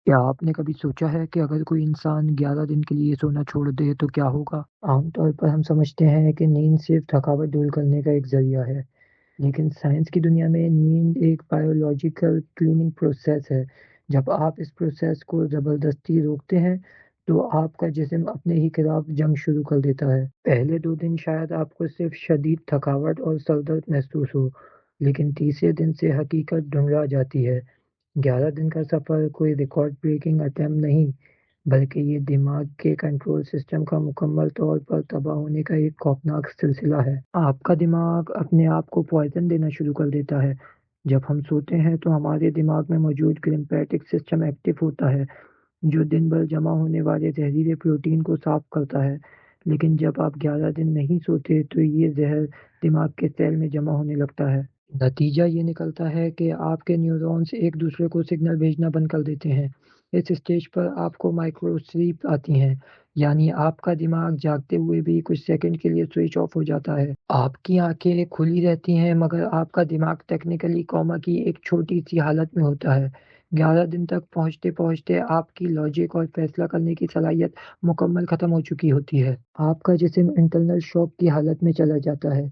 क्या आपने कभी सोचा है कि अगर कोई इंसान 11 दिन के लिए सोना छोड़ दे तो क्या होगा? आमतौर पर हम समझते हैं कि नींद सिर्फ थकावट दूर करने का एक जरिया है, लेकिन साइंस की दुनिया में नींद एक बायोलॉजिकल क्लीनिंग प्रोसेस है। जब आप इस प्रोसेस को जबरदस्ती रोकते हैं, तो आपका जिस्म अपने ही खिलाफ जंग शुरू कर देता है। पहले 2 दिन शायद आपको सिर्फ शदीद थकावट और सर दर्द महसूस हो, लेकिन तीसरे दिन से हकीकत ढूंढा जाती है। 11 दिन का सफर कोई रिकॉर्ड ब्रेकिंग अटेम्प्ट नहीं, बल्कि ये दिमाग के कंट्रोल सिस्टम का मुकम्मल तौर पर तबाह होने का एक खौफनाक सिलसिला है। आपका दिमाग अपने आप को पॉइजन देना शुरू कर देता है। जब हम सोते हैं तो हमारे दिमाग में मौजूद लिम्फेटिक सिस्टम एक्टिव होता है, जो दिन भर जमा होने वाले जहरीले प्रोटीन को साफ करता है। लेकिन जब आप 11 दिन नहीं सोते तो ये जहर दिमाग के सेल में जमा होने लगता है। नतीजा ये निकलता है कि आपके न्यूरॉन्स एक दूसरे को सिग्नल भेजना बंद कर देते हैं। इस स्टेज पर आपको माइक्रो स्लीप आती है, यानी आपका दिमाग जागते हुए भी कुछ सेकंड के लिए स्विच ऑफ हो जाता है। आपकी आंखें खुली रहती हैं, मगर आपका दिमाग टेक्निकली कोमा की एक छोटी सी हालत में होता है। 11 दिन तक पहुंचते पहुंचते आपकी लॉजिक और फैसला करने की सलाहियत मुकम्मल खत्म हो चुकी होती है। आपका जिस्म इंटरनल शॉक की हालत में चला जाता है।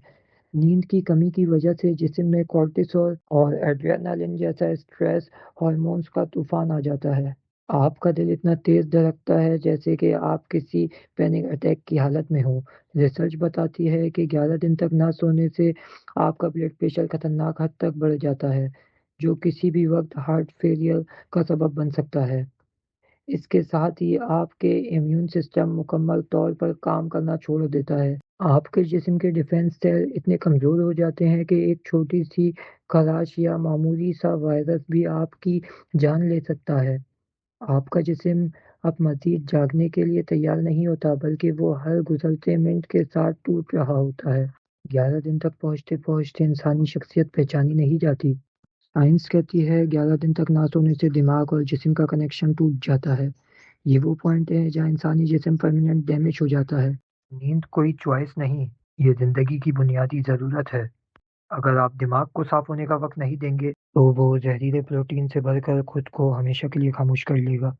नींद की कमी की वजह से जिस्म में कॉर्टिसोल और एड्रेनालिन जैसा स्ट्रेस हार्मोन्स का तूफान आ जाता है। आपका दिल इतना तेज धड़कता है जैसे कि आप किसी पैनिक अटैक की हालत में हो। रिसर्च बताती है कि 11 दिन तक ना सोने से आपका ब्लड प्रेशर खतरनाक हद तक बढ़ जाता है, जो किसी भी वक्त हार्ट फेलियर का सबब बन सकता है। इसके साथ ही आपके इम्यून सिस्टम मुकम्मल तौर पर काम करना छोड़ देता है। आपके जिस्म के डिफेंस सेल इतने कमज़ोर हो जाते हैं कि एक छोटी-सी खराश या मामूली-सा वायरस भी आपकी जान ले सकता है। आपका जिस्म अब मज़ीद जागने के लिए तैयार नहीं होता, बल्कि वो हर गुज़रते मिनट के साथ टूट रहा होता है। 11 दिन तक पहुँचते-पहुँचते इंसानी शख्सियत पहचानी नहीं जाती। साइंस कहती है 11 दिन तक ना सोने से दिमाग और जिस्म का कनेक्शन टूट जाता है। ये वो पॉइंट है जहाँ इंसानी जिस्म परमानेंट डैमेज हो जाता है। नींद कोई चॉइस नहीं, ये ज़िंदगी की बुनियादी ज़रूरत है। अगर आप दिमाग को साफ होने का वक़्त नहीं देंगे, तो वो ज़हरीले प्रोटीन से भरकर खुद को हमेशा के लिए खामोश कर लेगा।